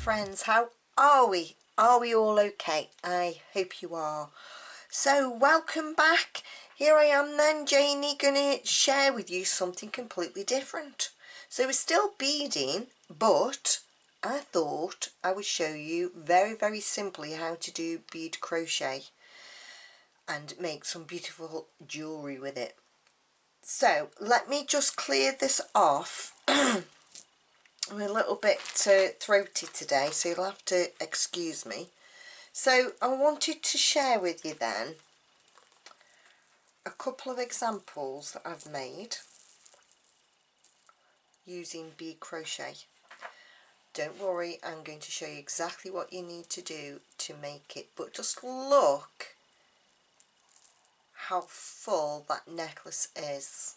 friends, how are we? Are we all okay? I hope you are. So welcome back. Here I am then, Janie, gonna share with you something completely different. So we're still beading, but I thought I would show you very simply how to do bead crochet and make some beautiful jewellery with it. So let me just clear this off. I'm a little bit throaty today, so you'll have to excuse me. So I wanted to share with you then a couple of examples that I've made using bead crochet. Don't worry, I'm going to show you exactly what you need to do to make it, but just look how full that necklace is.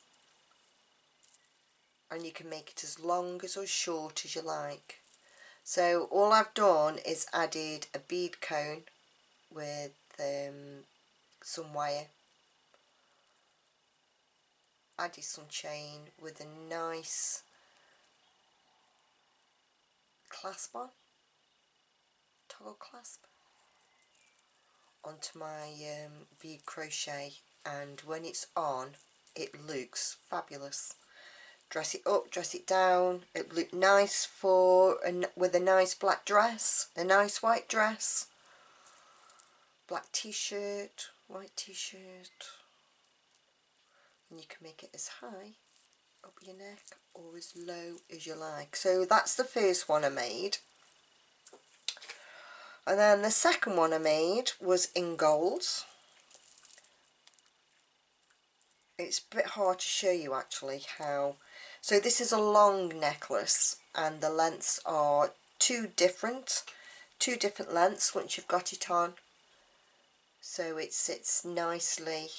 And you can make it as long as or short as you like. So all I've done is added a bead cone with some wire, added some chain with a nice clasp on, toggle clasp onto my bead crochet, and when it's on it looks fabulous. Dress it up, dress it down, it looked nice with a nice black dress, a nice white dress, black t-shirt, white t-shirt, and you can make it as high up your neck or as low as you like. So that's the first one I made, and then the second one I made was in gold. It's a bit hard to show you actually how. So this is a long necklace and the lengths are two different lengths once you've got it on, so it sits nicely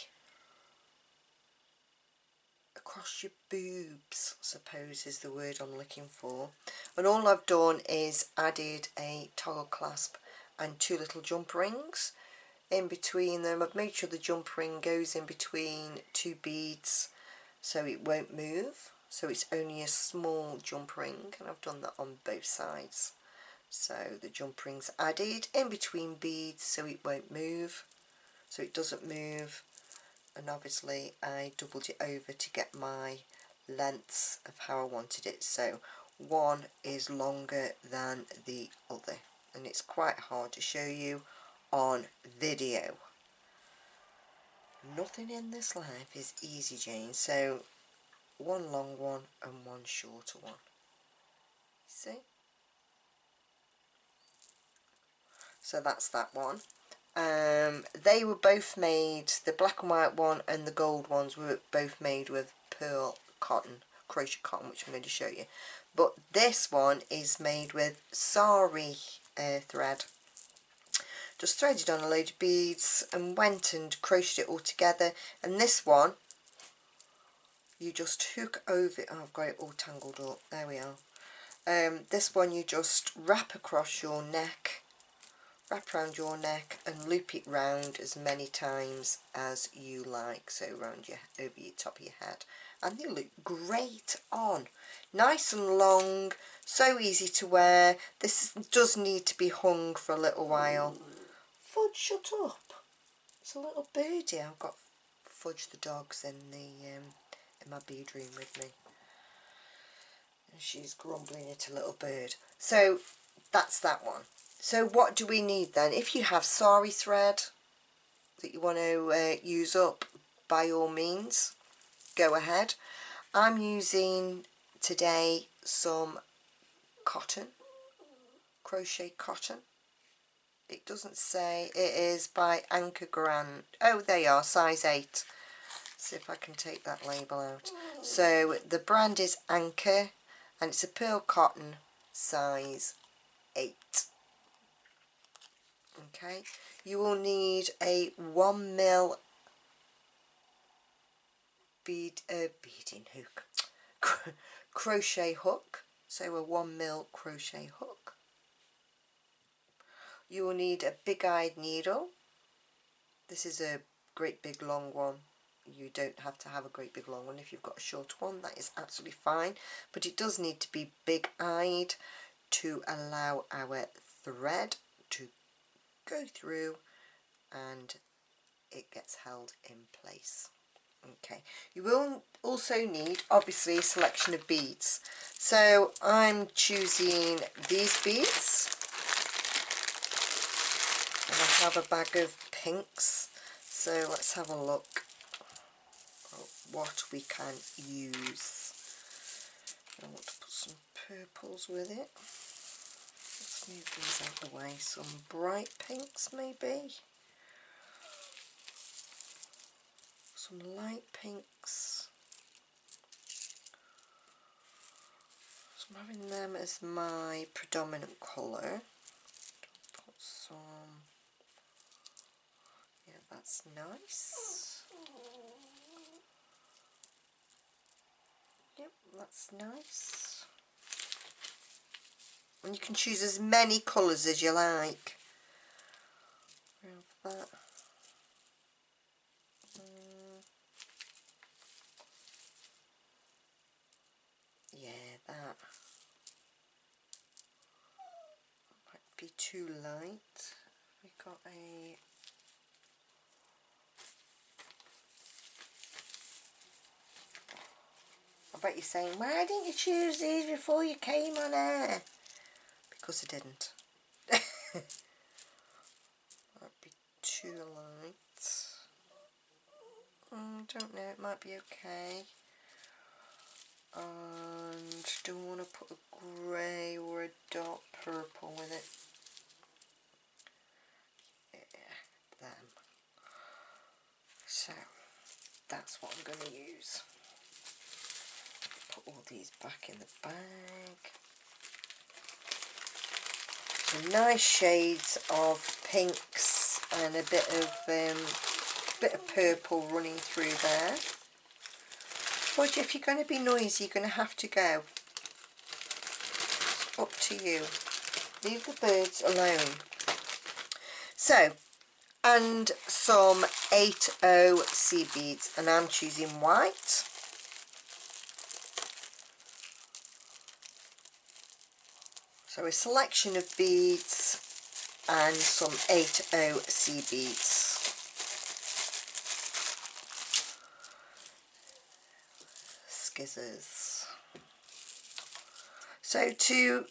across your boobs, I suppose is the word I'm looking for. And all I've done is added a toggle clasp and two little jump rings in between them. I've made sure the jump ring goes in between two beads so it won't move, so it's only a small jump ring, and I've done that on both sides. So the jump ring's added in between beads so it won't move, so it doesn't move, and obviously I doubled it over to get my lengths of how I wanted it. So one is longer than the other, and it's quite hard to show you on video. Nothing in this life is easy, Jane. So one long one and one shorter one. See? So that's that one. They were both made, the black and white one and the gold ones were both made with pearl cotton, crochet cotton, which I'm going to show you. But this one is made with sari thread. Just threaded on a load of beads and went and crocheted it all together. And this one, you just hook over, oh, I've got it all tangled up, there we are. This one you just wrap across your neck, wrap around your neck and loop it round as many times as you like, so round your, over your top of your head, and they look great on. Nice and long, so easy to wear. This does need to be hung for a little while. Fudge, shut up. It's a little birdie. I've got Fudge the dog's in my bead room with me, and she's grumbling at a little bird. So that's that one. So what do we need then? If you have sari thread that you want to use up, by all means go ahead. I'm using today some cotton, crochet cotton. It doesn't say, it is by Anchor Grant. Oh, they are, size 8. See if I can take that label out. So the brand is Anchor and it's a pearl cotton, size 8. Okay, you will need a 1mm beading hook, crochet hook, so a 1mm crochet hook. You will need a big-eyed needle. This is a great big long one. You don't have to have a great big long one. If you've got a short one, that is absolutely fine, but it does need to be big-eyed. to allow our thread to go through and it gets held in place. Okay, you will also need obviously a selection of beads, so I'm choosing these beads and I have a bag of pinks, so let's have a look at what we can use. I want to put some purples with it. Let's move these out of the way. Some bright pinks maybe. Some light pinks. So I'm having them as my predominant colour. Put some. Yeah, that's nice. Yep, that's nice. And you can choose as many colours as you like. Have that. Yeah, that might be too light. We got a. I bet you're saying, why didn't you choose these before you came on air? Because I didn't. Might be too light. Don't know, it might be okay. And do I want to put a grey or a dark purple with it? Yeah, them. So, that's what I'm going to use. Put all these back in the bag. Some nice shades of pinks and a bit of purple running through there. But if you're going to be noisy, you're going to have to go. It's up to you. Leave the birds alone. So, and some 80 sea beads, and I'm choosing white. So a selection of beads and some 80 sea beads. Skizzers. So to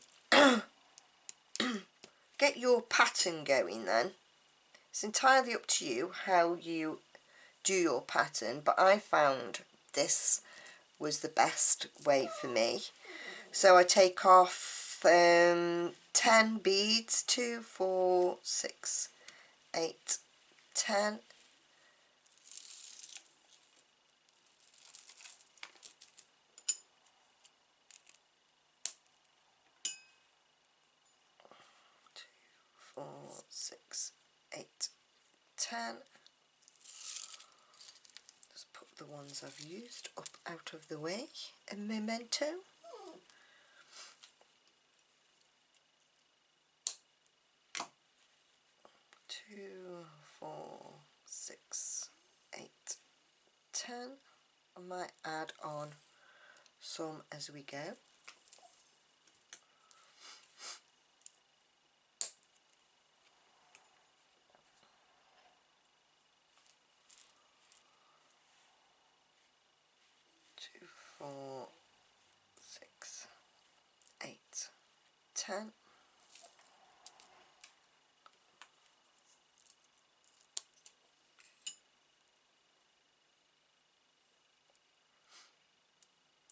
get your pattern going then, it's entirely up to you how you do your pattern, but I found this was the best way for me. So I take off 10 beads, 2, 4, 6, 8, 10. Four, 6, 8, 10. Just put the ones I've used up out of the way. A memento. 2, 4, 6, 8, 10. I might add on some as we go. Two, 4, 6, 8, 10.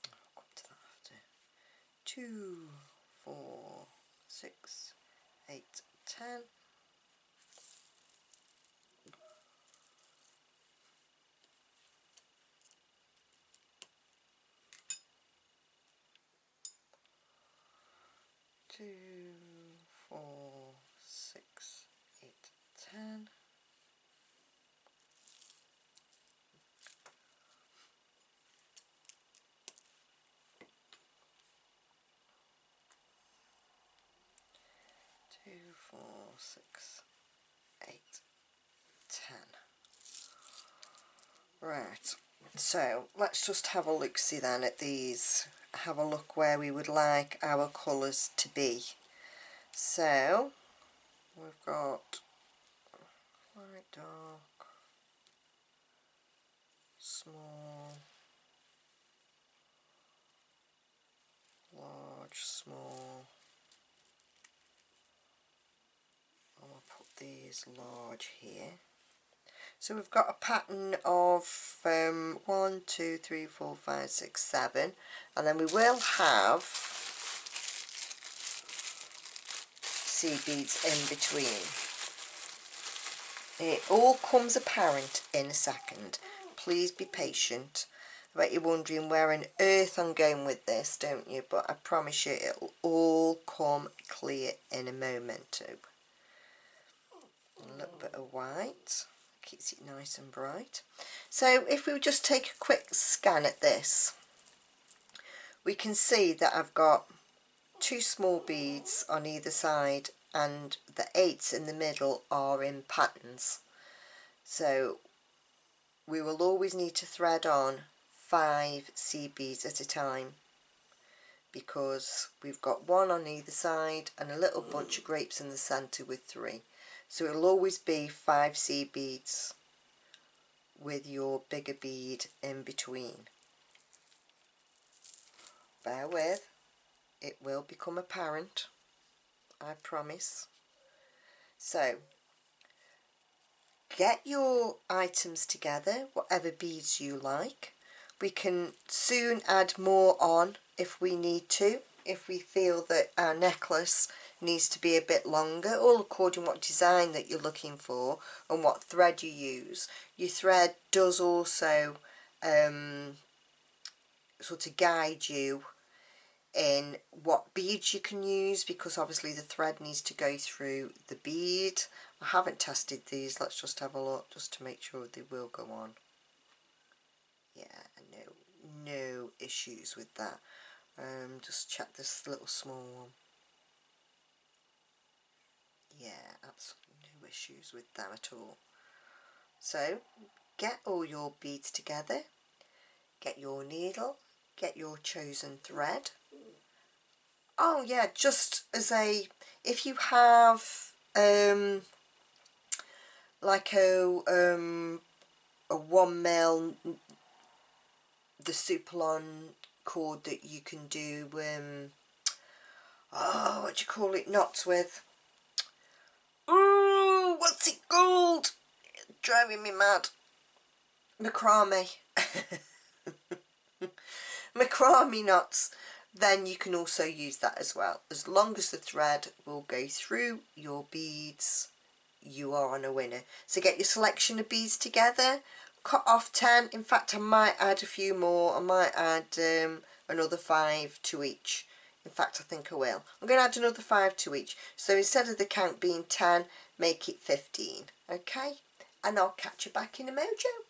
I'll come to that after. 2, 4, 6, 8, 10. 2, 4, 6, 8, 10. 2, 4, 6, 8, 10. Right, so let's just have a look-see then at these. Have a look where we would like our colours to be. So we've got light, dark, small, large, small. I'll put these large here. So we've got a pattern of 1, 2, 3, 4, 5, 6, 7, and then we will have seed beads in between. It all comes apparent in a second. Please be patient. I bet you're wondering where on earth I'm going with this, don't you? But I promise you it'll all come clear in a moment too. A little bit of white keeps it nice and bright. So if we just take a quick scan at this, we can see that I've got 2 small beads on either side and the 8s in the middle are in patterns. So we will always need to thread on 5 seed beads at a time, because we've got 1 on either side and a little bunch of grapes in the centre with 3. So it'll always be 5 seed beads with your bigger bead in between. Bear with, it will become apparent, I promise. So get your items together, whatever beads you like. We can soon add more on if we need to, if we feel that our necklace needs to be a bit longer, all according what design that you're looking for and what thread you use. Your thread does also sort of guide you in what beads you can use, because obviously the thread needs to go through the bead. I haven't tested these, let's just have a look just to make sure they will go on. Yeah, no issues with that. Just check this little small one. Yeah, absolutely no issues with that at all. So get all your beads together, get your needle, get your chosen thread. Oh yeah, just as a, if you have like a 1mm, the Superlon cord that you can do oh, what do you call it, knots with? Oh, what's it called? It's driving me mad. Macrame. Macrame knots. Then you can also use that as well. As long as the thread will go through your beads, you are on a winner. So get your selection of beads together, cut off 10. In fact, I might add a few more. I might add another 5 to each. In fact, I think I will. I'm going to add another 5 to each. So instead of the count being 10, make it 15. Okay? And I'll catch you back in a mojo.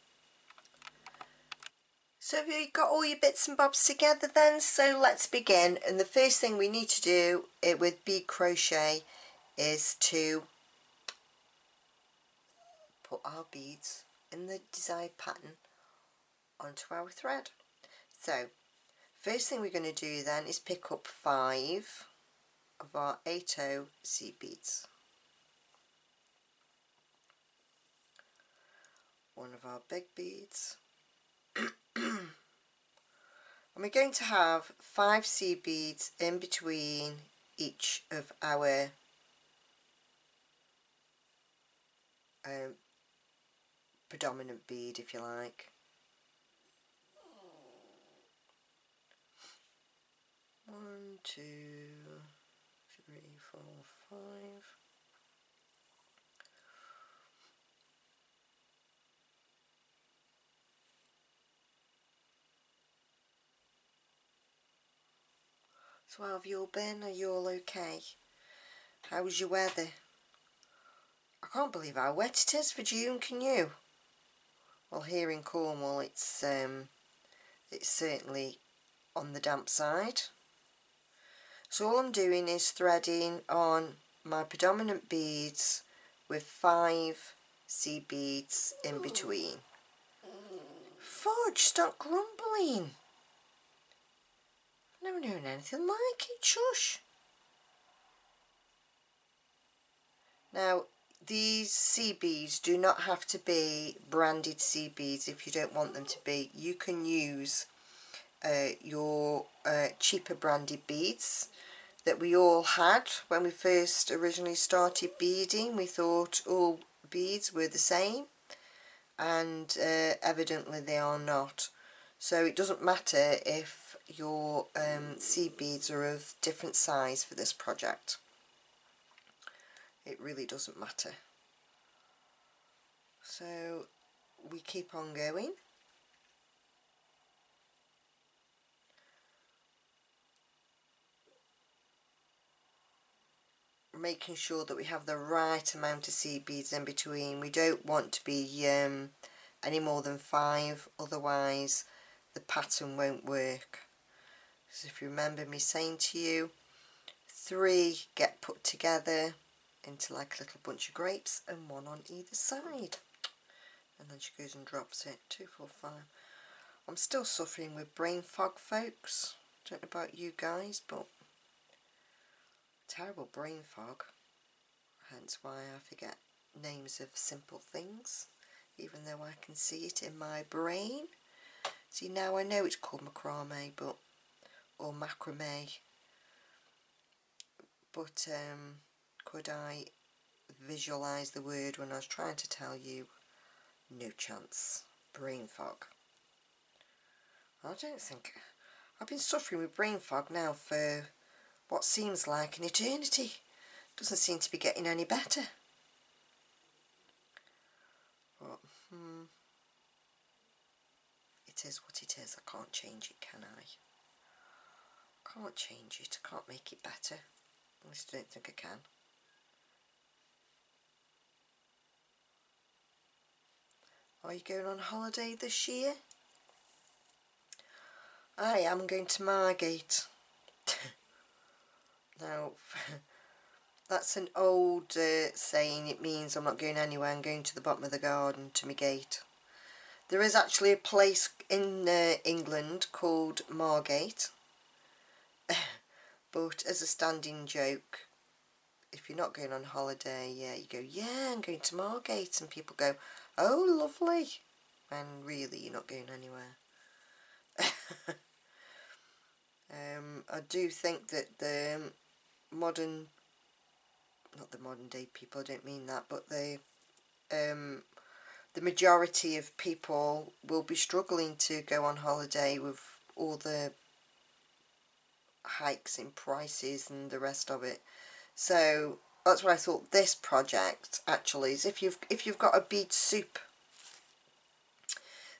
So have you got all your bits and bobs together then? So let's begin. And the first thing we need to do with bead crochet is to put our beads in the desired pattern onto our thread. So first thing we're going to do then is pick up 5 of our 8/0 seed beads. One of our big beads. And we're going to have 5 seed beads in between each of our predominant bead, if you like. 1, 2, 3, 4, 5. So how have you all been? Are you all okay? How was your weather? I can't believe how wet it is for June, can you? Well, here in Cornwall it's certainly on the damp side. So all I'm doing is threading on my predominant beads with 5 seed beads in between. Fudge, stop grumbling. Never known anything like it, shush. Now these sea beads do not have to be branded sea beads if you don't want them to be. You can use your cheaper branded beads that we all had when we first originally started beading. We thought all beads were the same, and evidently they are not. So it doesn't matter if your sea beads are of different size for this project. It really doesn't matter. So we keep on going. Making sure that we have the right amount of seed beads in between. We don't want to be any more than 5, otherwise the pattern won't work. So if you remember me saying to you, 3 get put together into like a little bunch of grapes and 1 on either side, and then she goes and drops it. 2, 4, 5. I'm still suffering with brain fog, folks. Don't know about you guys, but terrible brain fog, hence why I forget names of simple things even though I can see it in my brain. See, now I know it's called macrame, but or macrame, but could I visualize the word when I was trying to tell you? No chance. Brain fog. I don't think I've been suffering with brain fog now for what seems like an eternity. Doesn't seem to be getting any better. But it is what it is. I can't change it, can I? Can't change it. I can't make it better. At least I don't think I can. Are you going on holiday this year? I am going to Margate. Now, that's an old saying. It means I'm not going anywhere. I'm going to the bottom of the garden, to my gate. There is actually a place in England called Margate. But as a standing joke, if you're not going on holiday, you go, yeah, I'm going to Margate, and people go, oh, lovely, and really you're not going anywhere. I do think that the modern, not the modern day people, I don't mean that, but the majority of people will be struggling to go on holiday with all the hikes in prices and the rest of it. So that's why I thought this project actually is, if you've got a bead soup,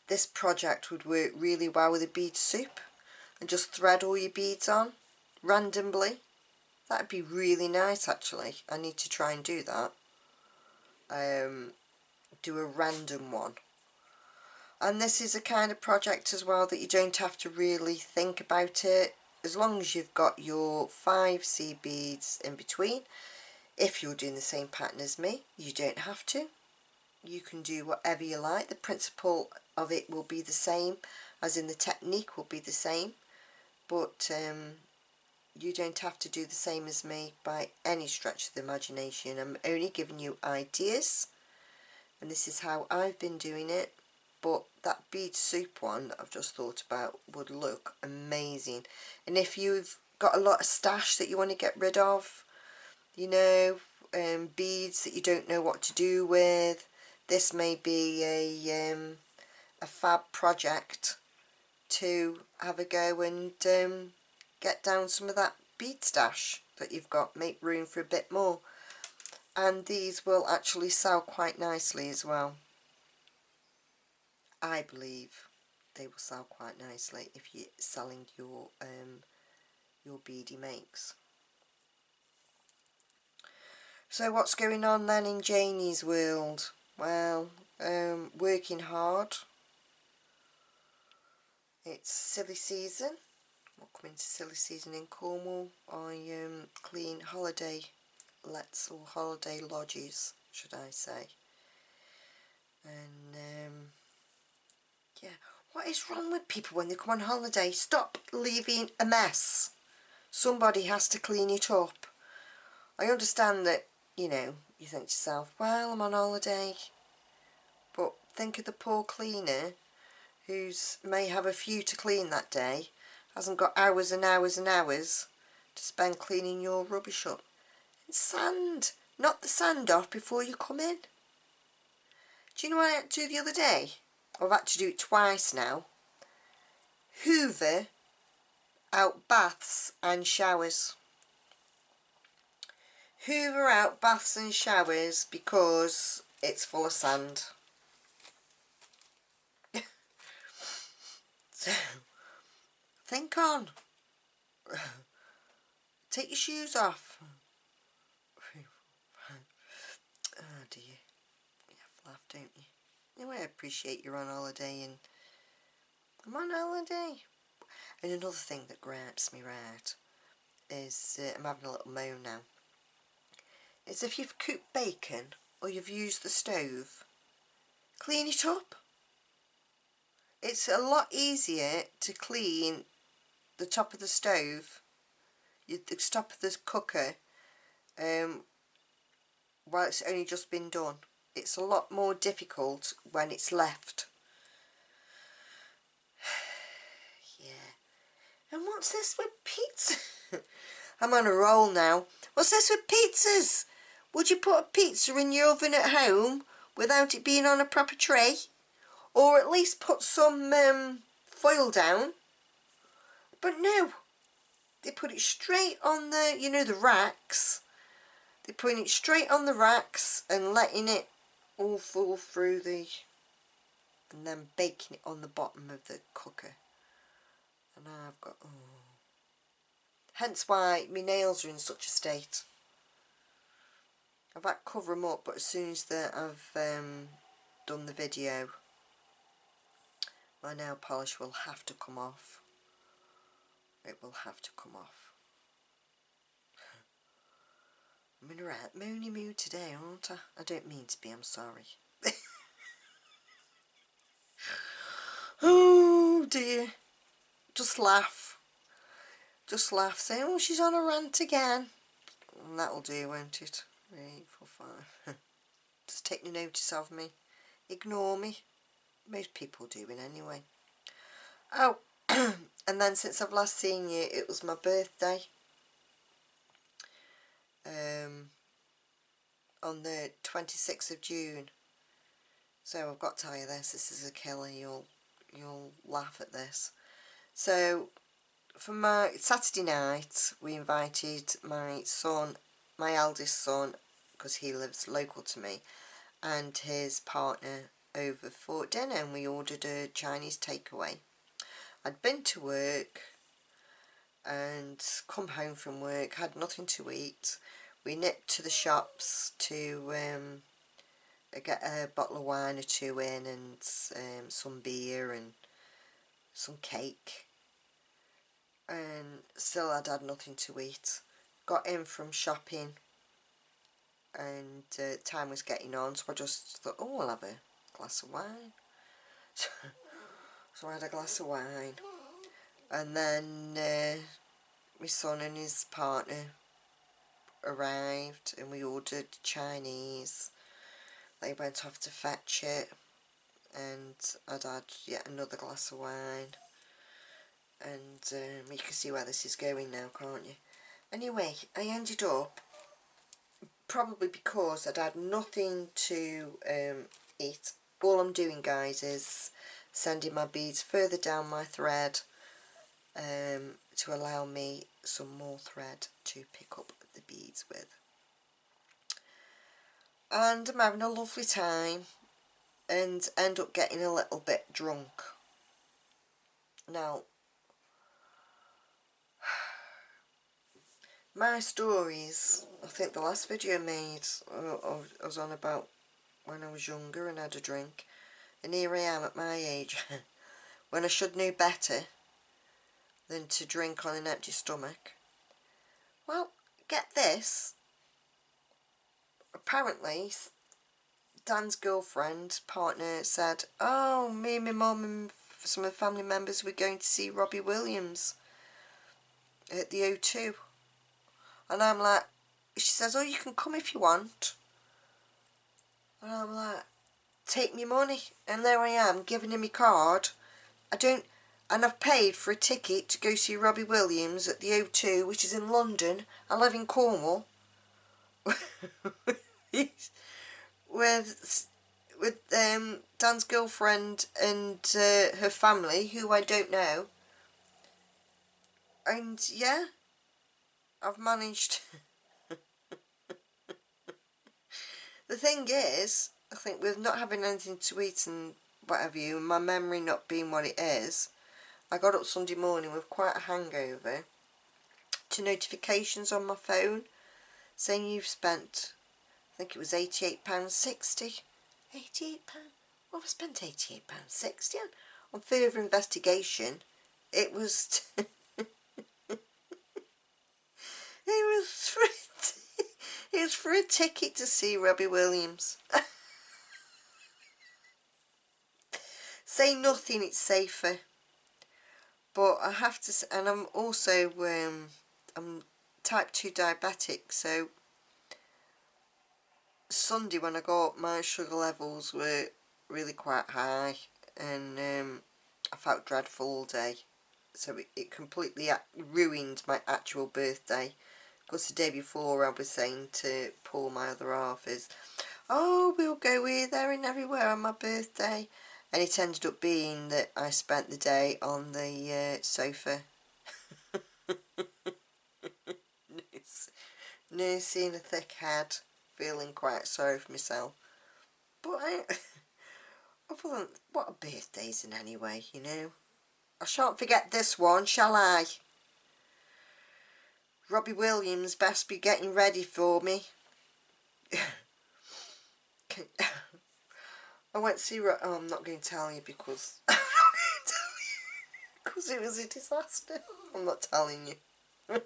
this project would work really well with a bead soup, and just thread all your beads on randomly. That'd be really nice actually. I need to try and do that. Do a random one. And this is a kind of project as well that you don't have to really think about it, as long as you've got your 5 seed beads in between. If you're doing the same pattern as me, you don't have to. You can do whatever you like. The principle of it will be the same, as in the technique will be the same, but you don't have to do the same as me by any stretch of the imagination. I'm only giving you ideas, and this is how I've been doing it. But that bead soup one that I've just thought about would look amazing. And if you've got a lot of stash that you want to get rid of, you know, beads that you don't know what to do with, this may be a fab project to have a go and get down some of that bead stash that you've got, make room for a bit more. And these will actually sell quite nicely as well. I believe they will sell quite nicely if you're selling your beady makes. So what's going on then in Janie's world? Well, working hard. It's silly season. We'll come into silly season in Cornwall. I clean holiday lets, or holiday lodges, should I say. And yeah, what is wrong with people when they come on holiday? Stop leaving a mess. Somebody has to clean it up. I understand that, you know, you think to yourself, well, I'm on holiday, but think of the poor cleaner who's may have a few to clean that day, hasn't got hours and hours and hours to spend cleaning your rubbish up. And sand, knock the sand off before you come in. Do you know what I had to do the other day? I've had to do it twice now. Hoover out baths and showers. Hoover out baths and showers because it's full of sand. So, think on. Take your shoes off. Oh dear. You have to laugh, don't you? Anyway, I appreciate you're on holiday and I'm on holiday. And another thing that gripes me right is, I'm having a little moan now, is if you've cooked bacon or you've used the stove, clean it up. It's a lot easier to clean the top of the stove, the top of the cooker, while it's only just been done. It's a lot more difficult when it's left. Yeah. And what's this with pizza? I'm on a roll now. What's this with pizzas? Would you put a pizza in your oven at home without it being on a proper tray? Or at least put some foil down? But no. They put it straight on the, you know, the racks. They're putting it straight on the racks and letting it all fall through the... and then baking it on the bottom of the cooker. And now I've got... oh. Hence why my nails are in such a state. I've had to cover them up, but as soon as I've done the video, my nail polish will have to come off. It will have to come off. I'm in a right moony mood today, aren't I? I don't mean to be, I'm sorry. Oh dear. Just laugh. Just laugh. Say, oh, she's on a rant again. And that'll do, won't it? 3, 4, 5. Just take no notice of me. Ignore me. Most people doing anyway. Oh, and then since I've last seen you, it was my birthday. On the 26th of June. So I've got to tell you this. This is a killer. You'll laugh at this. So for my Saturday night, we invited my son, my eldest son, because he lives local to me, and his partner over for dinner, and we ordered a Chinese takeaway. I'd been to work and come home from work, had nothing to eat. We nipped to the shops to get a bottle of wine or two in, and some beer and some cake, and still I'd had nothing to eat. Got in from shopping and time was getting on, so I just thought, oh, I'll have a glass of wine. So I had a glass of wine, and then my son and his partner arrived and we ordered Chinese. They went off to fetch it, and I'd had yet another glass of wine, and you can see where this is going now, can't you? Anyway, I ended up, probably because I'd had nothing to eat. All I'm doing, guys, is sending my beads further down my thread to allow me some more thread to pick up the beads with. And I'm having a lovely time and end up getting a little bit drunk. Now, my stories, I think the last video I made, I was on about when I was younger and had a drink, and here I am at my age when I should know better than to drink on an empty stomach. Well, get this, apparently Dan's girlfriend, partner, said, oh, me and my mum and some of the family members were going to see Robbie Williams at the O2. And I'm like, she says, oh, you can come if you want. And I'm like, take me money. And there I am, giving him my card. I don't, and I've paid for a ticket to go see Robbie Williams at the O2, which is in London. I live in Cornwall. with Dan's girlfriend and her family, who I don't know. And yeah, I've managed. The thing is, I think with not having anything to eat and whatever you, my memory not being what it is, I got up Sunday morning with quite a hangover to notifications on my phone saying you've spent, I think it was £88.60. £88? Well, I spent £88.60 on further investigation. It was it was for a ticket to see Robbie Williams. Say nothing, it's safer. But I have to, and I'm also I'm type 2 diabetic, so Sunday when I got up, my sugar levels were really quite high, and I felt dreadful all day. So it completely ruined my actual birthday. Because the day before I was saying to Paul, my other half, is, oh, we'll go here, there and everywhere on my birthday. And it ended up being that I spent the day on the sofa. Nursing a thick head, feeling quite sorry for myself. But other than, what a birthday isn't anyway, you know. I shan't forget this one, shall I? Robbie Williams best be getting ready for me. I went to see, oh, I'm not going to tell you because I'm not going to tell you because it was a disaster. I'm not telling you.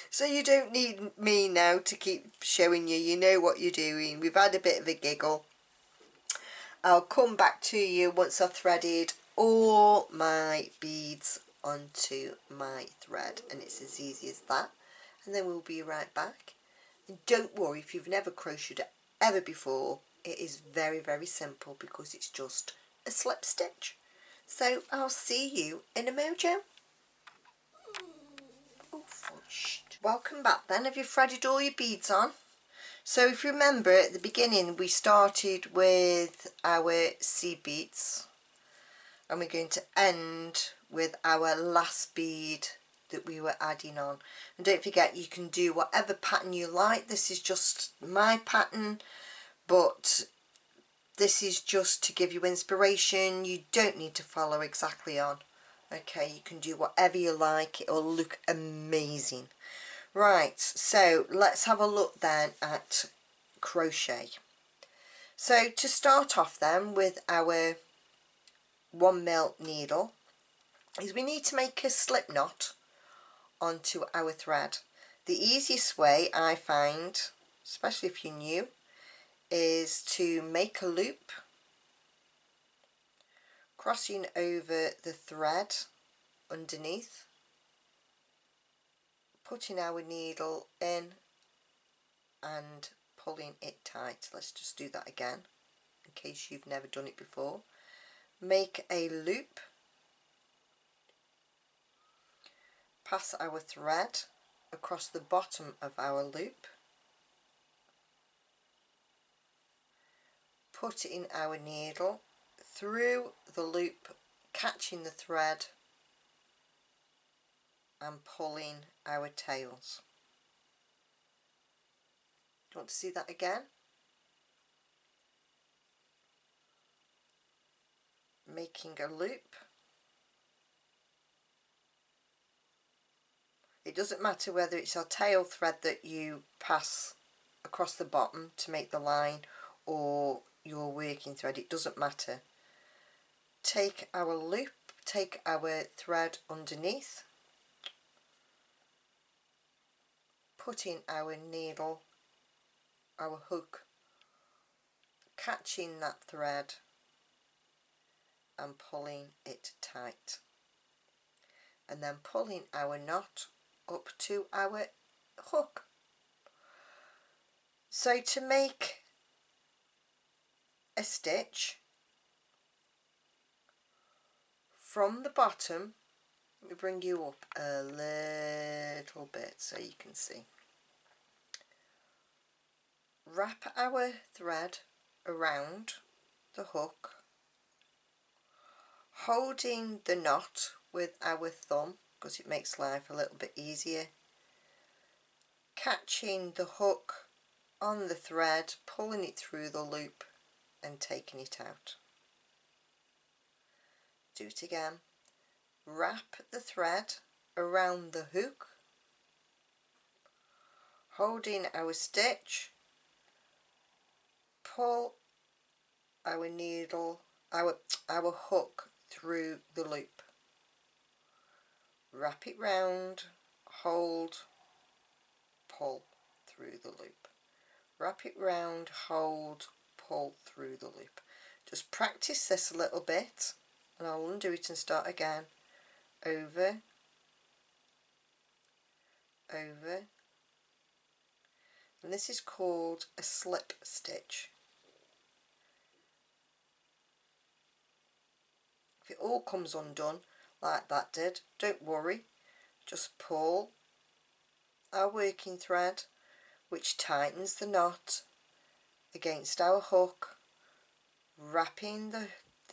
So you don't need me now to keep showing you. You know what you're doing. We've had a bit of a giggle. I'll come back to you once I've threaded all my beads onto my thread, and it's as easy as that. And then we'll be right back. And don't worry if you've never crocheted ever before, it is very, very simple because it's just a slip stitch. So I'll see you in a mojo. Oh, fudged. Welcome back then. Have you threaded all your beads on? So if you remember at the beginning we started with our seed beads, and we're going to end with our last bead that we were adding on. And don't forget, you can do whatever pattern you like. This is just my pattern, but this is just to give you inspiration. You don't need to follow exactly on. Okay, you can do whatever you like. It'll look amazing. Right, so let's have a look then at crochet. So to start off then with our 1mm needle, is we need to make a slip knot onto our thread. The easiest way I find, especially if you're new, is to make a loop crossing over the thread underneath, putting our needle in and pulling it tight. Let's just do that again in case you've never done it before. Make a loop, pass our thread across the bottom of our loop, put in our needle through the loop, catching the thread and pulling our tails. Do you want to see that again? Making a loop. It doesn't matter whether it's our tail thread that you pass across the bottom to make the line or your working thread, it doesn't matter. Take our loop, take our thread underneath, put in our needle, our hook, catching that thread and pulling it tight, and then pulling our knot up to our hook. So to make a stitch from the bottom. Let me bring you up a little bit so you can see. Wrap our thread around the hook, holding the knot with our thumb because it makes life a little bit easier, catching the hook on the thread, pulling it through the loop and taking it out. Do it again. Wrap the thread around the hook, holding our stitch, pull our needle, our hook through the loop, wrap it round, hold, pull through the loop, wrap it round, hold, pull through the loop. Just practice this a little bit and I'll undo it and start again. Over, over, and this is called a slip stitch. If it all comes undone like that did, don't worry, just pull our working thread, which tightens the knot, against our hook, wrapping the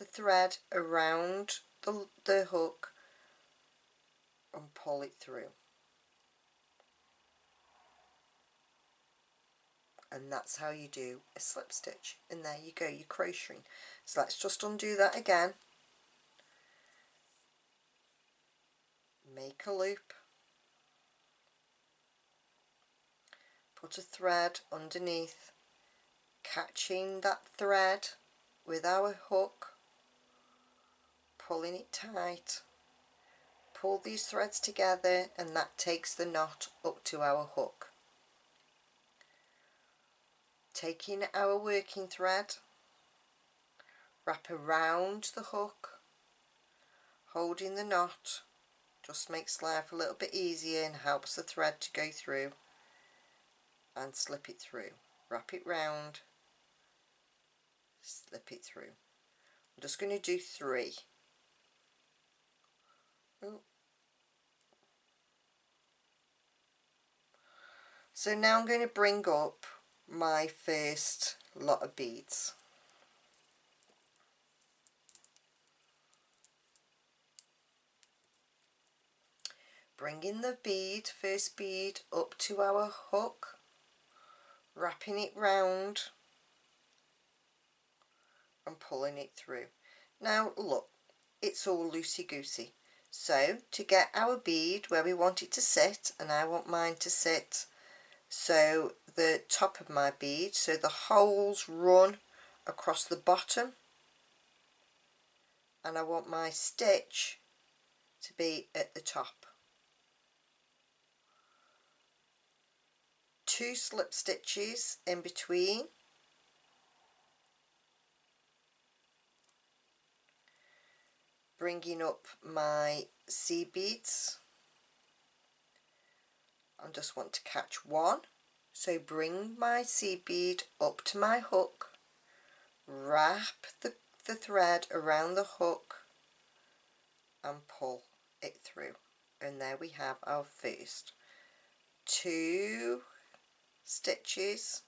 thread around the hook and pull it through. And that's how you do a slip stitch. And there you go, you're crocheting. So let's just undo that again. Make a loop, put a thread underneath, catching that thread with our hook, pulling it tight, pull these threads together and that takes the knot up to our hook. Taking our working thread, wrap around the hook, holding the knot, just makes life a little bit easier and helps the thread to go through, and slip it through. Wrap it round, slip it through. I'm just going to do 3. Ooh. So now I'm going to bring up my first lot of beads. Bringing the first bead up to our hook, wrapping it round and pulling it through. Now look, it's all loosey-goosey. So to get our bead where we want it to sit, and I want mine to sit so the top of my bead, so the holes run across the bottom, and I want my stitch to be at the top. 2 slip stitches in between, bringing up my seed beads. I just want to catch 1, so bring my seed bead up to my hook, wrap the thread around the hook and pull it through, and there we have our first 2 stitches,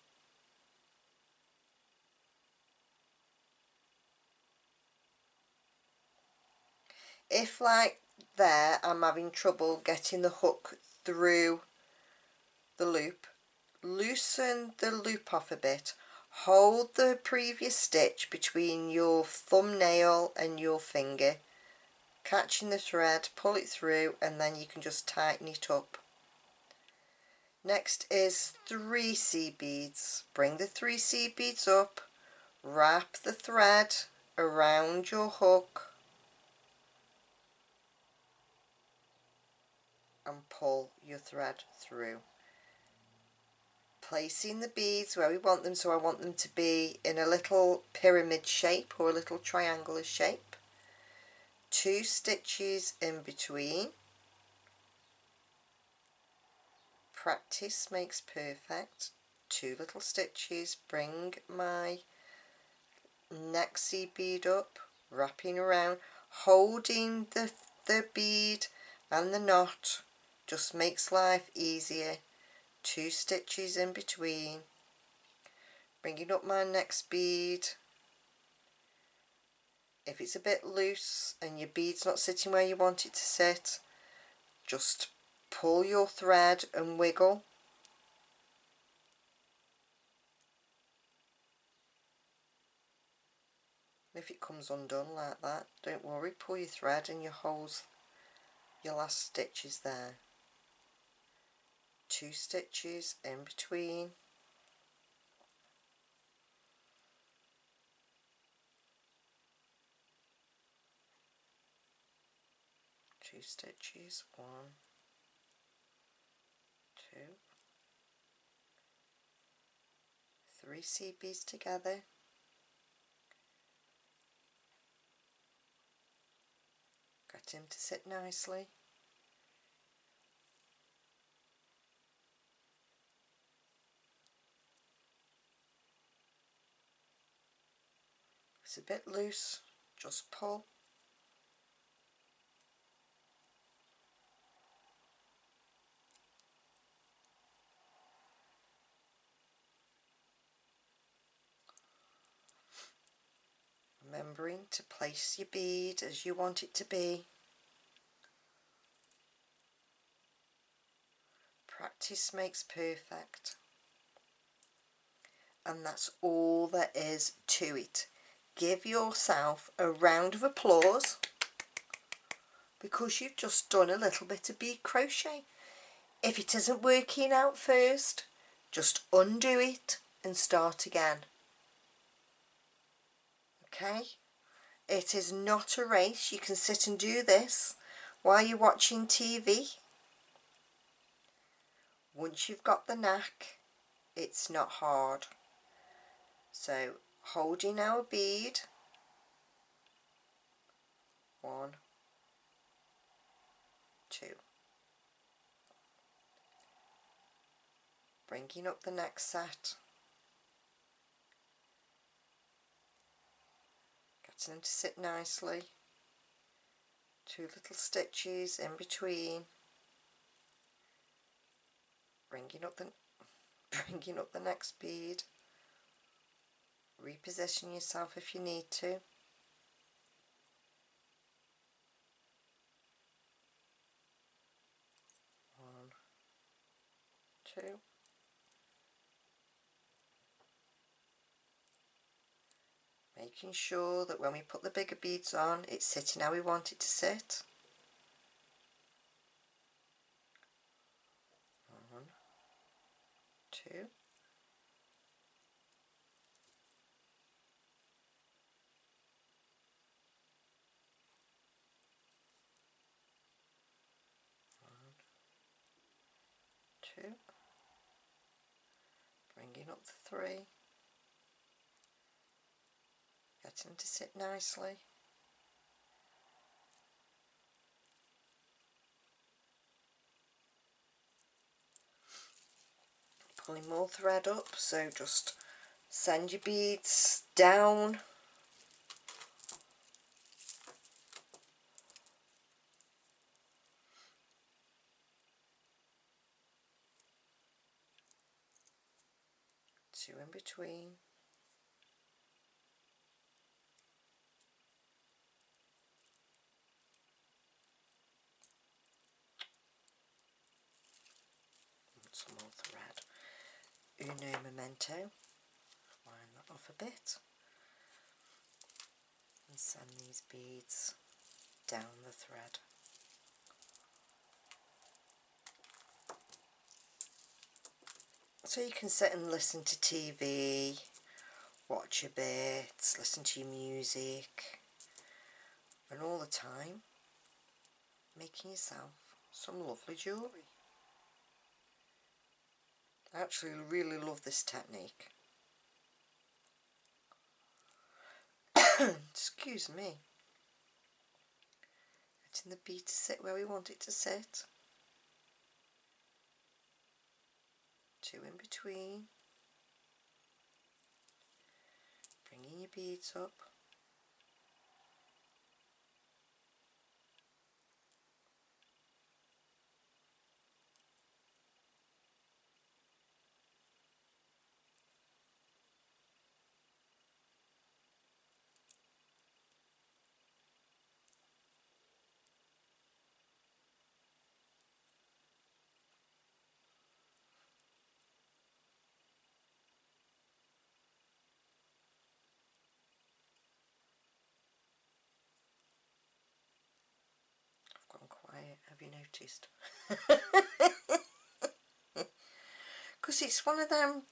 if like there I'm having trouble getting the hook through the loop, loosen the loop off a bit, hold the previous stitch between your thumbnail and your finger, catching the thread, pull it through, and then you can just tighten it up. Next is 3 seed beads. Bring the 3 seed beads up, wrap the thread around your hook and pull your thread through. Placing the beads where we want them, so I want them to be in a little pyramid shape or a little triangular shape. 2 stitches in between. Practice makes perfect. 2 little stitches, bring my next seed bead up, wrapping around, holding the bead and the knot, just makes life easier. 2 stitches in between, bringing up my next bead. If it's a bit loose and your bead's not sitting where you want it to sit, just pull your thread and wiggle. If it comes undone like that, don't worry, pull your thread and you hold your last stitches there. 2 stitches in between. Two stitches, 1, 2, 3 seed beads together, get him to sit nicely. If it's a bit loose, just pull. Remembering to place your bead as you want it to be. Practice makes perfect. And that's all there is to it. Give yourself a round of applause because you've just done a little bit of bead crochet. If it isn't working out first, just undo it and start again. Okay? It is not a race. You can sit and do this while you're watching TV. Once you've got the knack, it's not hard. So, holding our bead, 1, 2. Bringing up the next set. Getting them to sit nicely. 2 little stitches in between. Bringing up the next bead. Reposition yourself if you need to. 1, 2. Making sure that when we put the bigger beads on, it's sitting how we want it to sit. 1, 2. 2. Bringing up the 3. Getting them to sit nicely. Pulling more thread up, so just send your beads down. Two in between. Some more thread. Uno momento. Wind that off a bit. And send these beads down the thread. So you can sit and listen to TV, watch a bit, listen to your music, and all the time making yourself some lovely jewellery. I actually really love this technique. Excuse me. Getting the bead to sit where we want it to sit. 2 in between. Bringing getting your beads up. I've gone quiet, have you noticed? Because it's one of them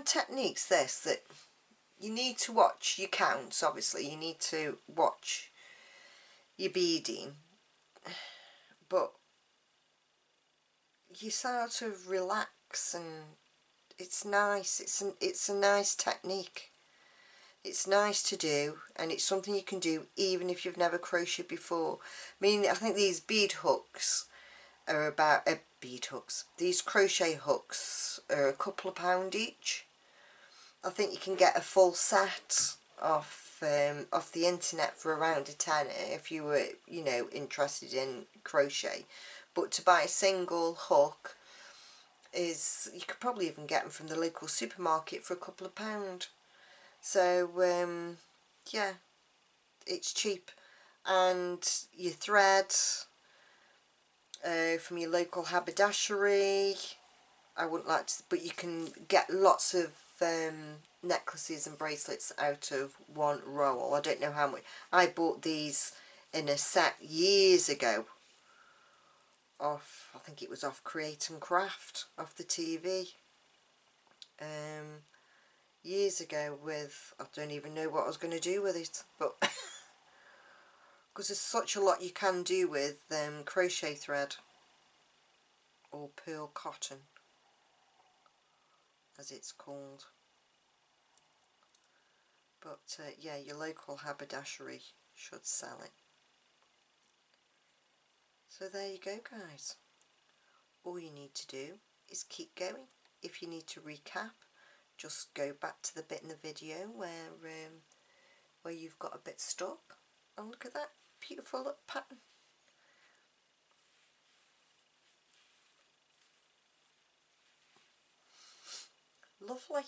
techniques, this, that you need to watch your counts. Obviously you need to watch your beading, but you sort of relax, and it's nice. It's a nice technique. It's nice to do, and it's something you can do even if you've never crocheted before. I mean, I think these bead hooks are about bead hooks. These crochet hooks are a couple of £1 each. I think you can get a full set off the internet for around a tenner if you were, you know, interested in crochet. But to buy a single hook is, you could probably even get them from the local supermarket for a couple of £1. So yeah, it's cheap. And your thread from your local haberdashery, I wouldn't like to, but you can get lots of necklaces and bracelets out of one roll. I don't know how much. I bought these in a set years ago off, I think it was off Create and Craft, off the TV, years ago, with, I don't even know what I was going to do with it, but because there's such a lot you can do with crochet thread, or pearl cotton as it's called. But yeah, your local haberdashery should sell it. So there you go, guys. All you need to do is keep going. If you need to recap, just go back to the bit in the video where you've got a bit stuck, and look at that beautiful little pattern. Lovely.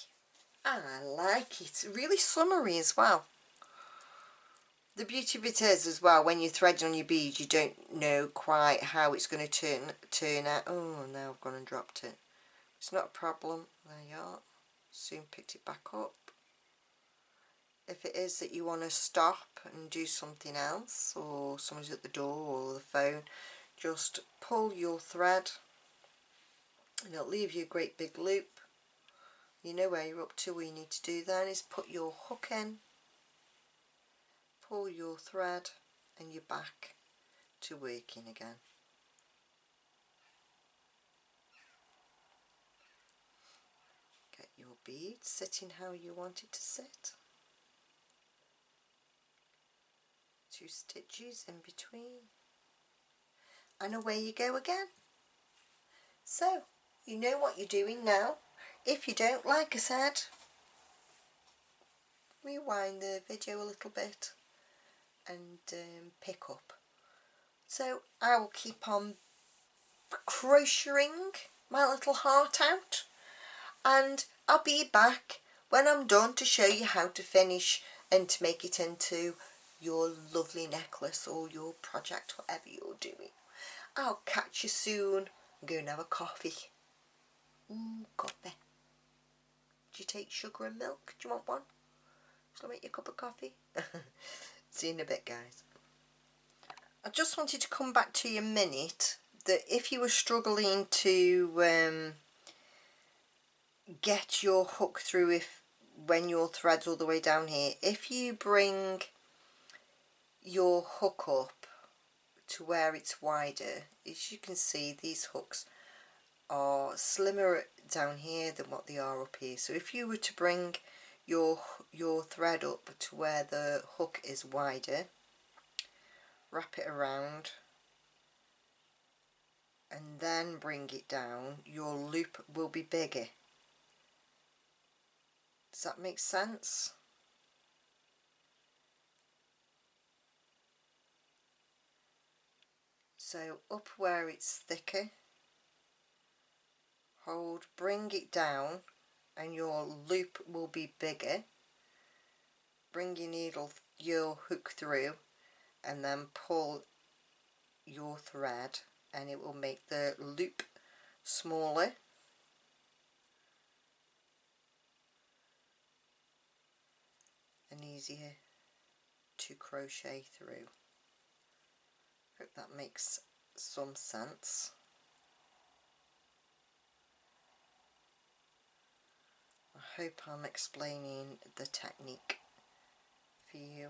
I like it. Really summery as well. The beauty of it is as well, when you thread on your beads, you don't know quite how it's going to turn out. Oh, now I've gone and dropped it. It's not a problem. There you are. Soon picked it back up. If it is that you want to stop and do something else, or someone's at the door or the phone, just pull your thread and it'll leave you a great big loop. You know where you're up to. All you need to do then is put your hook in, pull your thread, and you're back to working again. Get your bead sitting how you want it to sit. 2 stitches in between, and away you go again. So you know what you're doing now. If you don't, like I said, rewind the video a little bit and pick up. So I will keep on crocheting my little heart out, and I'll be back when I'm done to show you how to finish and to make it into your lovely necklace or your project, whatever you're doing. I'll catch you soon. I'm going to have a coffee. Coffee. Do you take sugar and milk? Do you want one? Shall I make you a cup of coffee? See you in a bit, guys. I just wanted to come back to you a minute, that if you were struggling to get your hook through when your thread's all the way down here, if you bring your hook up to where it's wider, as you can see, these hooks are slimmer down here than what they are up here. So if you were to bring your thread up to where the hook is wider, wrap it around and then bring it down, your loop will be bigger. Does that make sense? So up where it's thicker, hold, bring it down, and your loop will be bigger. Bring your hook through, and then pull your thread, and it will make the loop smaller. And easier to crochet through. Hope that makes some sense. I hope I'm explaining the technique for you.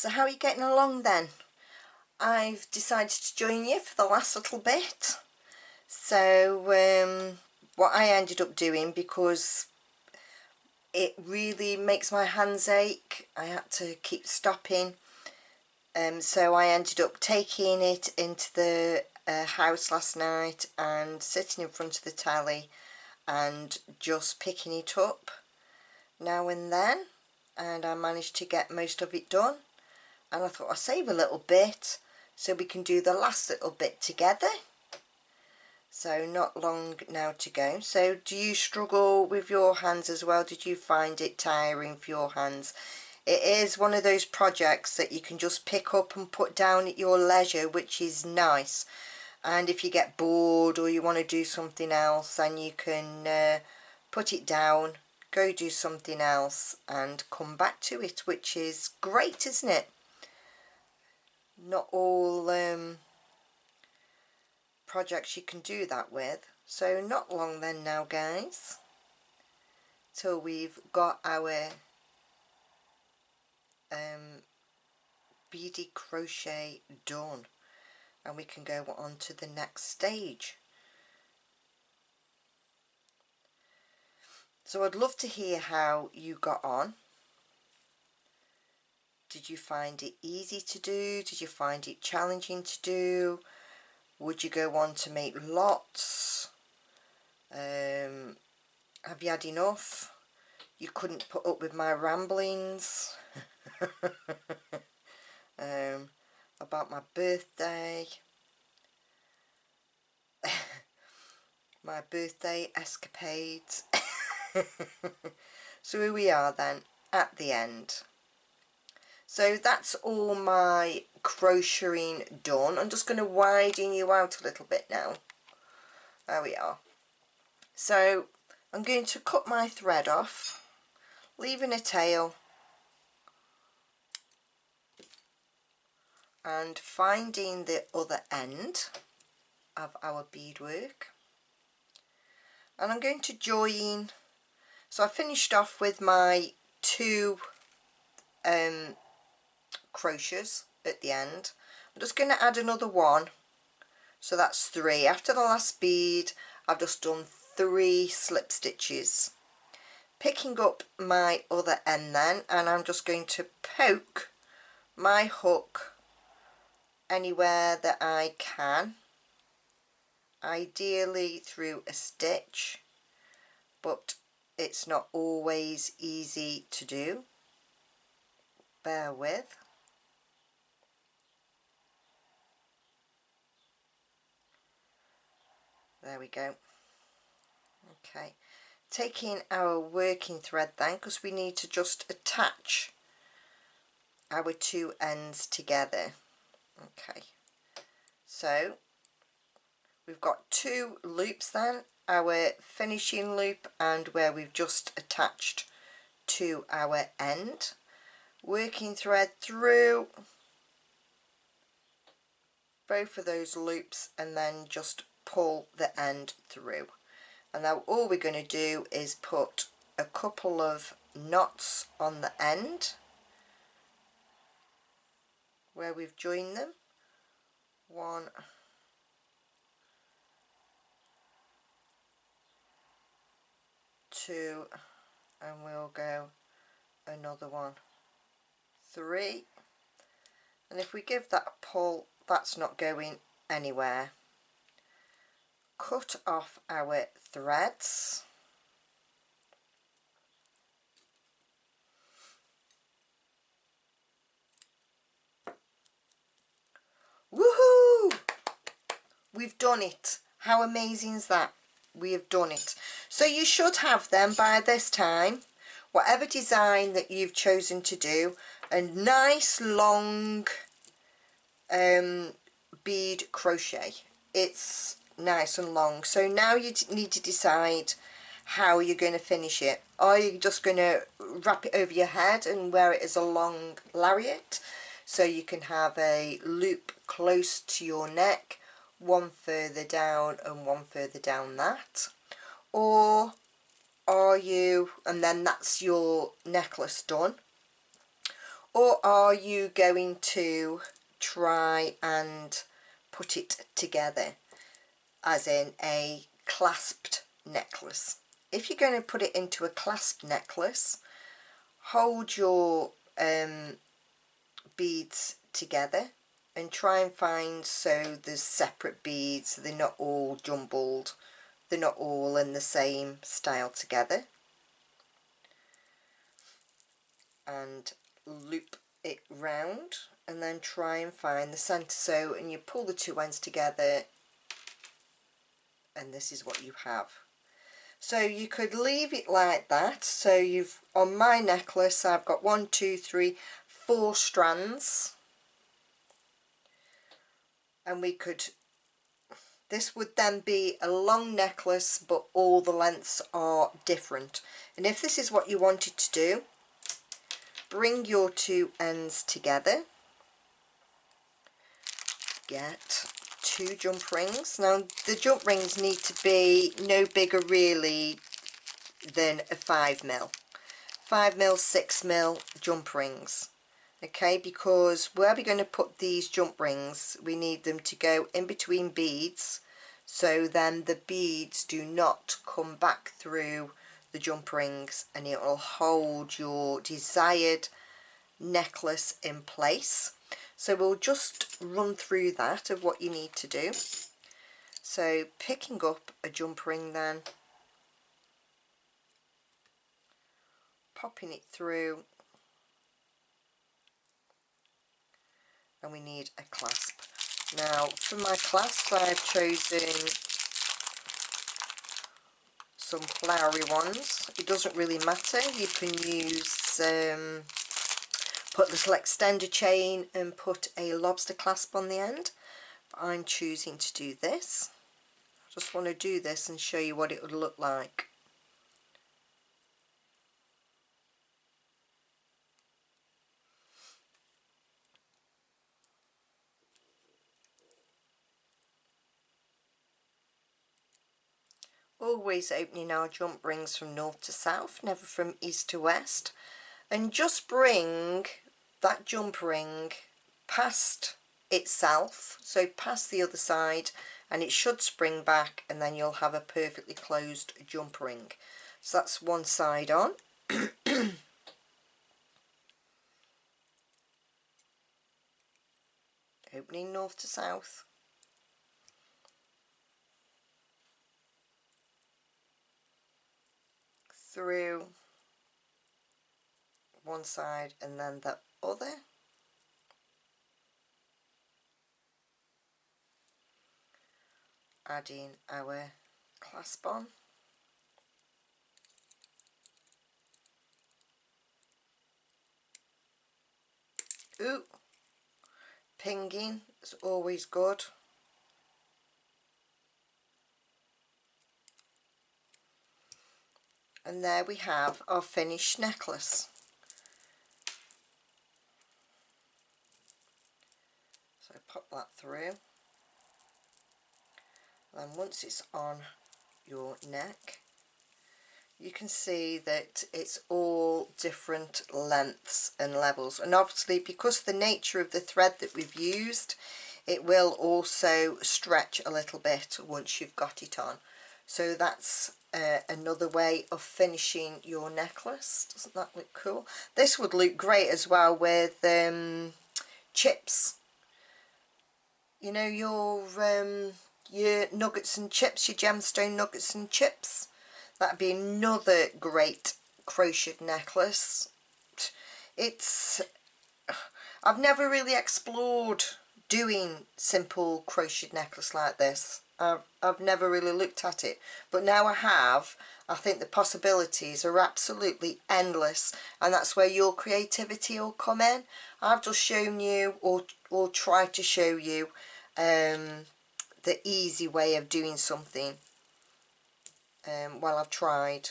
So how are you getting along then? I've decided to join you for the last little bit. So what I ended up doing, because it really makes my hands ache, I had to keep stopping. So I ended up taking it into the house last night and sitting in front of the telly and just picking it up now and then, and I managed to get most of it done. And I thought I'll save a little bit so we can do the last little bit together. So not long now to go. So do you struggle with your hands as well? Did you find it tiring for your hands? It is one of those projects that you can just pick up and put down at your leisure, which is nice. And if you get bored or you want to do something else, then you can put it down, go do something else and come back to it, which is great, isn't it? Not all projects you can do that with. So not long then now, guys, till we've got our beady crochet done and we can go on to the next stage. So I'd love to hear how you got on. Did you find it easy to do? Did you find it challenging to do? Would you go on to make lots? Have you had enough? You couldn't put up with my ramblings about my birthday, my birthday escapades. So here we are then at the end. So that's all my crocheting done. I'm just going to widen you out a little bit now. There we are. So I'm going to cut my thread off, leaving a tail, and finding the other end of our beadwork. And I'm going to join. So I finished off with my 2 crochets at the end. I'm just going to add another 1, so that's 3. After the last bead I've just done 3 slip stitches. Picking up my other end then, and I'm just going to poke my hook anywhere that I can, ideally through a stitch, but it's not always easy to do. Bear with. There we go. Okay, taking our working thread then, because we need to just attach our 2 ends together. Okay, so we've got 2 loops then, our finishing loop and where we've just attached to our end. Working thread through both of those loops and then just pull the end through. And now all we're going to do is put a couple of knots on the end where we've joined them. 1, 2, and we'll go another 1, 3, and if we give that a pull, that's not going anywhere. Cut off our threads, woohoo, we've done it. How amazing is that? We have done it. So you should have them by this time, whatever design that you've chosen to do, a nice long bead crochet. It's nice and long. So now you need to decide how you're going to finish it. Are you just going to wrap it over your head and wear it as a long lariat, so you can have a loop close to your neck, 1 further down and 1 further down that? Or are you, and then that's your necklace done? or are you going to try and put it together as in a clasped necklace? If you're going to put it into a clasped necklace, hold your beads together and try and find so there's separate beads, they're not all jumbled, they're not all in the same style together, and loop it round and then try and find the centre. So, and you pull the two ends together and this is what you have. So you could leave it like that. So you've, on my necklace I've got 1, 2, 3, 4 strands, and we could, this would then be a long necklace but all the lengths are different. And if this is what you wanted to do, bring your two ends together, get 2 jump rings. Now the jump rings need to be no bigger really than a 5mm. 5mm, 6mm jump rings. Okay, because where we're going to put these jump rings, we need them to go in between beads, so then the beads do not come back through the jump rings and it will hold your desired necklace in place. So we'll just run through that of what you need to do. So picking up a jump ring, then popping it through, and we need a clasp. Now for my clasp I've chosen some flowery ones. It doesn't really matter, you can use put a little extender chain and put a lobster clasp on the end, but I'm choosing to do this. I just want to do this and show you what it would look like. Always opening our jump rings from north to south, never from east to west, and just bring that jump ring past itself, so past the other side, and it should spring back and then you'll have a perfectly closed jump ring. So that's one side on. Opening north to south, through one side and then the other, adding our clasp on, ooh, pinging is always good. And there we have our finished necklace. So pop that through, and once it's on your neck you can see that it's all different lengths and levels, and obviously because the nature of the thread that we've used, it will also stretch a little bit once you've got it on. So that's another way of finishing your necklace. Doesn't that look cool? This would look great as well with chips. You know, your nuggets and chips, your gemstone nuggets and chips. That'd be another great crocheted necklace. It's, I've never really explored doing simple crocheted necklace like this. I've never really looked at it, but now I have. I think the possibilities are absolutely endless, and that's where your creativity will come in. I've just shown you, or tried to show you, the easy way of doing something. Well, I've tried.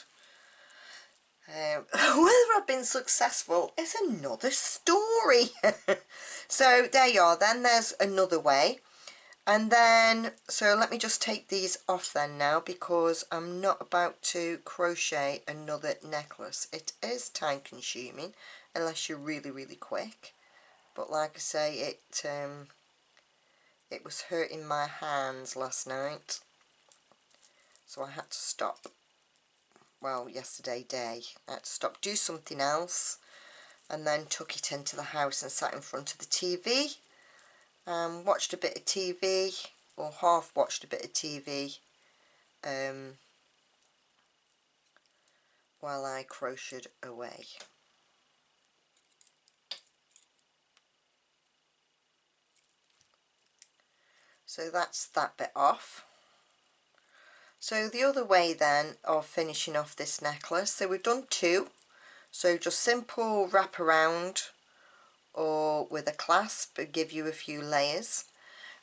Whether I've been successful is another story. So there you are then, there's another way. And then, so let me just take these off then now, because I'm not about to crochet another necklace. It is time consuming unless you're really quick. But like I say, it was hurting my hands last night, so I had to stop. Well, yesterday day I had to stop, do something else, and then took it into the house and sat in front of the TV and watched a bit of TV, or half watched a bit of TV, while I crocheted away. So that's that bit off. So the other way then of finishing off this necklace, so we've done two, so just simple wrap around or with a clasp and give you a few layers.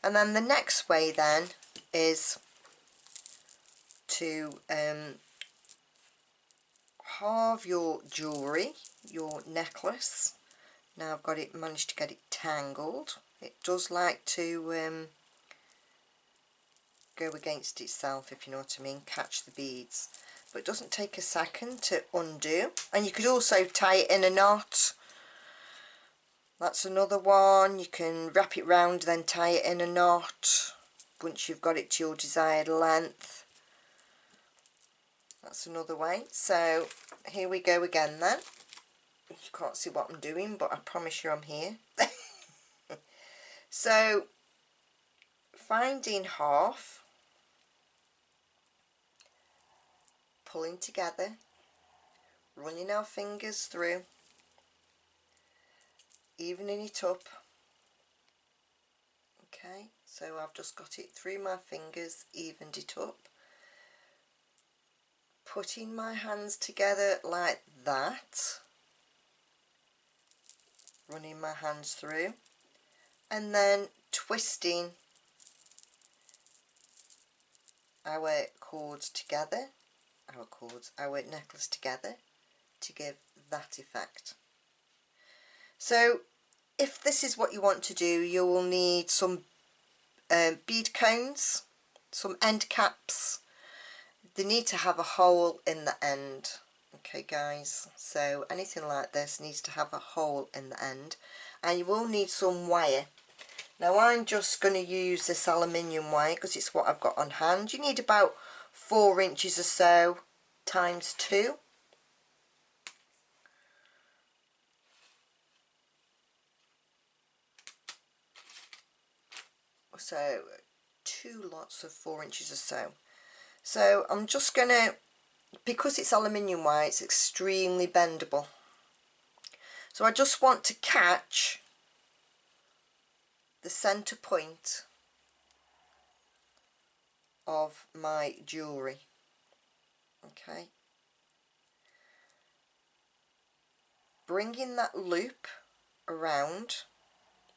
And then the next way then is to halve your jewellery, your necklace. Now I've got it, managed to get it tangled. It does like to go against itself, if you know what I mean, catch the beads, but it doesn't take a second to undo. And you could also tie it in a knot. That's another one. You can wrap it round, then tie it in a knot once you've got it to your desired length. That's another way. So here we go again then. You can't see what I'm doing, but I promise you I'm here. So finding half, pulling together, running our fingers through, evening it up. Okay, so I've just got it through my fingers, evened it up, putting my hands together like that, running my hands through, and then twisting our cords together, our necklace together to give that effect. So if this is what you want to do, you will need some bead cones, some end caps. They need to have a hole in the end. Okay guys, so anything like this needs to have a hole in the end, and you will need some wire. Now I'm just going to use this aluminium wire because it's what I've got on hand. You need about 4 inches or so times 2. So 2 lots of 4 inches or so. So I'm just going to, because it's aluminium wire, it's extremely bendable. So I just want to catch the centre point of my jewellery. Okay. Bringing that loop around.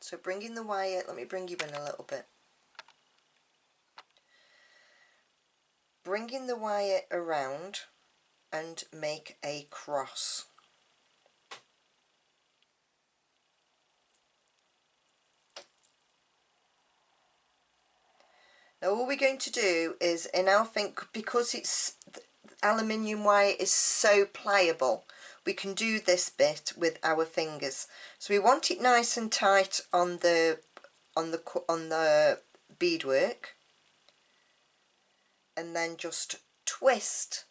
So bringing the wire, let me bring you in a little bit. Bringing the wire around and make a cross. Now all we're going to do is, in our thing, because it's aluminium wire is so pliable, we can do this bit with our fingers. So we want it nice and tight on the beadwork, and then just twist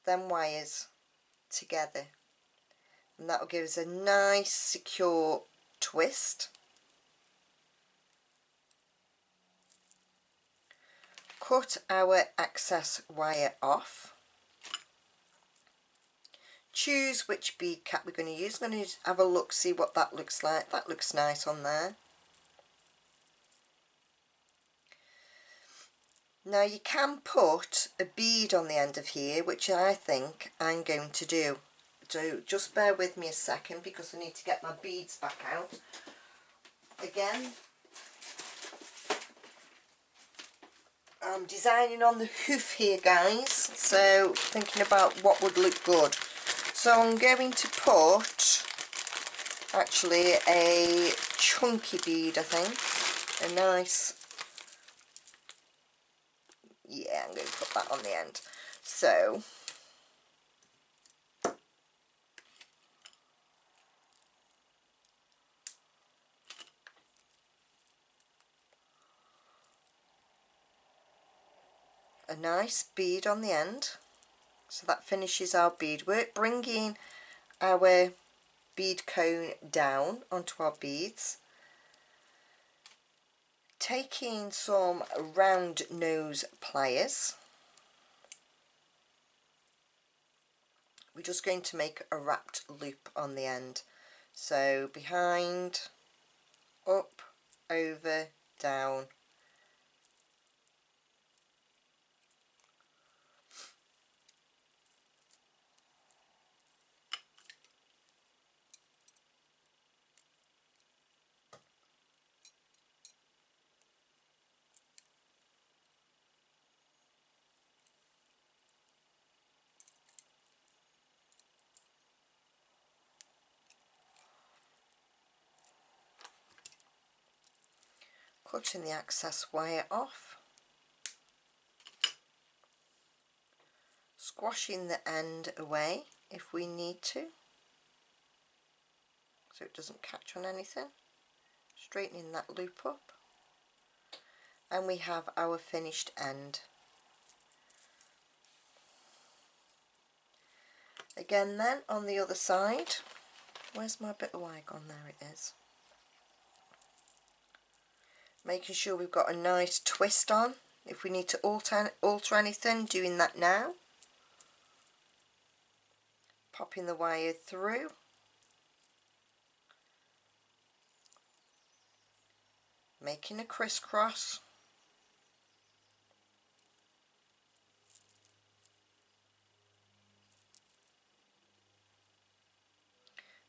them wires together, and that will give us a nice secure twist. Cut our excess wire off. Choose which bead cap we're going to use. I'm going to have a look, see what that looks like. That looks nice on there. Now you can put a bead on the end of here, which I think I'm going to do. So just bear with me a second because I need to get my beads back out again. I'm designing on the hoof here guys, so thinking about what would look good. So I'm going to put actually a chunky bead, I think, a nice, yeah, I'm going to put that on the end. So a nice bead on the end. So that finishes our beadwork, bringing our bead cone down onto our beads, taking some round nose pliers. We're just going to make a wrapped loop on the end, so behind, up, over, down, cutting the excess wire off, squashing the end away if we need to so it doesn't catch on anything, straightening that loop up, and we have our finished end. Again then on the other side, where's my bit of wire gone? There it is. Making sure we've got a nice twist on. If we need to alter anything, doing that now. Popping the wire through. Making a crisscross.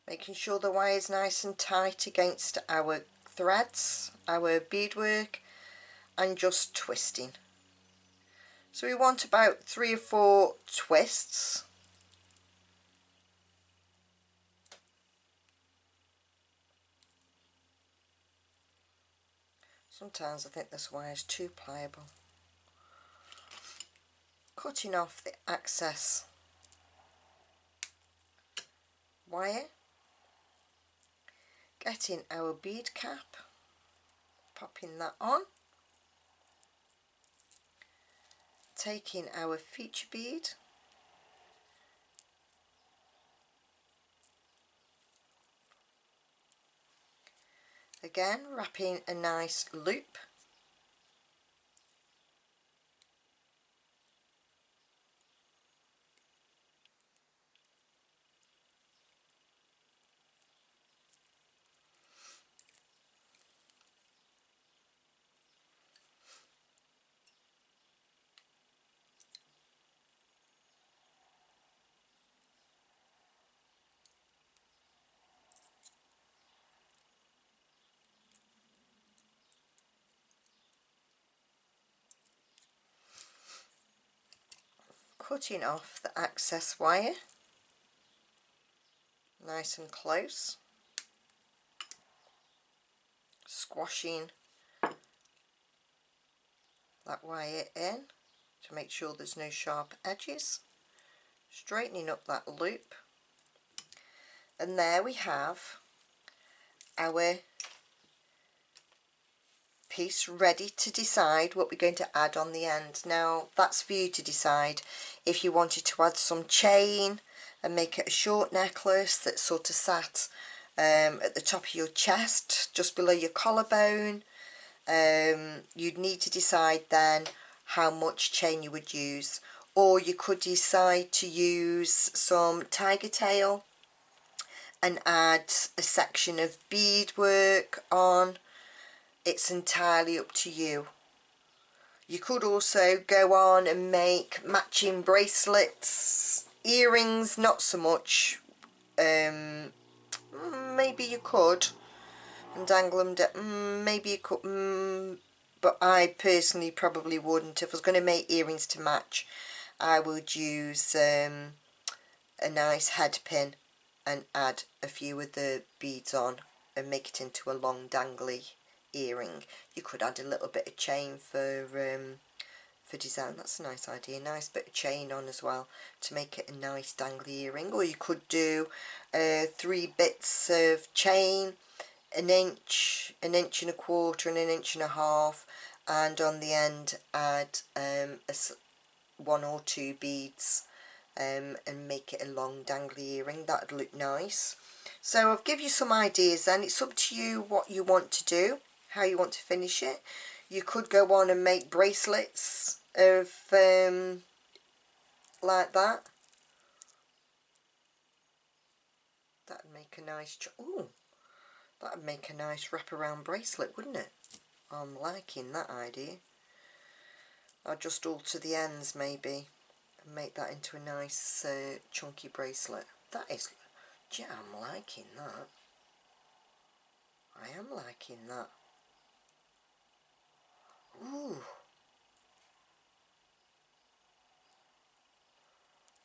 Making sure the wire is nice and tight against our threads, our beadwork, and just twisting. So we want about 3 or 4 twists. Sometimes I think this wire is too pliable. Cutting off the excess wire, getting our bead cap, popping that on, taking our feature bead, again wrapping a nice loop, cutting off the excess wire nice and close, squashing that wire in to make sure there's no sharp edges, straightening up that loop, and there we have our piece ready to decide what we're going to add on the end. Now that's for you to decide. If you wanted to add some chain and make it a short necklace that sort of sat at the top of your chest, just below your collarbone, you'd need to decide then how much chain you would use. Or you could decide to use some tiger tail and add a section of beadwork on. It's entirely up to you. You could also go on and make matching bracelets, earrings, not so much. Maybe you could, and dangle them down. Maybe you could, but I personally probably wouldn't. If I was going to make earrings to match, I would use a nice head pin and add a few of the beads on and make it into a long dangly earring. You could add a little bit of chain for design. That's a nice idea. Nice bit of chain on as well to make it a nice dangly earring. Or you could do 3 bits of chain, an inch and a quarter and an inch and a half, and on the end add 1 or 2 beads and make it a long dangly earring. That'd look nice. So I've given you some ideas then. It's up to you what you want to do, how you want to finish it. You could go on and make bracelets of like that. That'd make a nice that'd make a nice wraparound bracelet, wouldn't it? I'm liking that idea. I'll just alter the ends maybe and make that into a nice chunky bracelet. That is, yeah, I'm liking that. I am liking that. Ooh.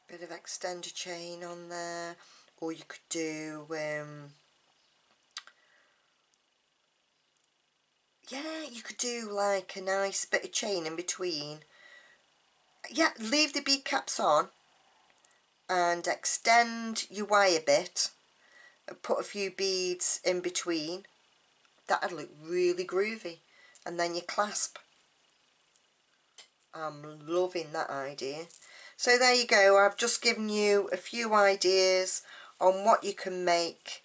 Bit of extender chain on there, or you could do yeah, you could do like a nice bit of chain in between. Yeah, leave the bead caps on and extend your wire bit and put a few beads in between. That'd look really groovy. And then you clasp. I'm loving that idea. So there you go. I've just given you a few ideas on what you can make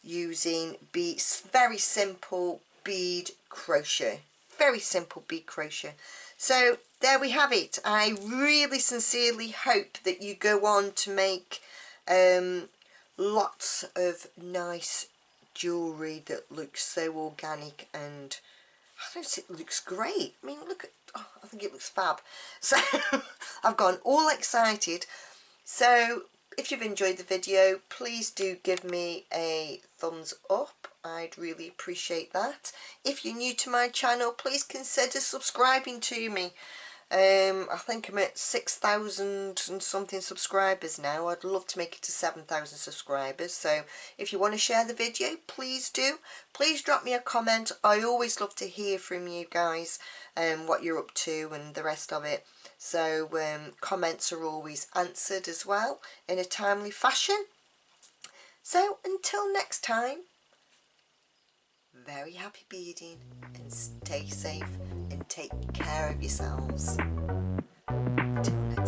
using beads. Very simple bead crochet. Very simple bead crochet. So there we have it. I really sincerely hope that you go on to make lots of nice jewellery that looks so organic, and I think it looks great. I mean, look at, oh, I think it looks fab. So I've gone all excited. So if you've enjoyed the video, please do give me a thumbs up. I'd really appreciate that. If you're new to my channel, please consider subscribing to me. I think I'm at 6,000 and something subscribers now. I'd love to make it to 7,000 subscribers. So if you want to share the video, please do. Please drop me a comment. I always love to hear from you guys, what you're up to and the rest of it. So comments are always answered as well in a timely fashion. So until next time, very happy beading and stay safe and take care of yourselves. Till next time.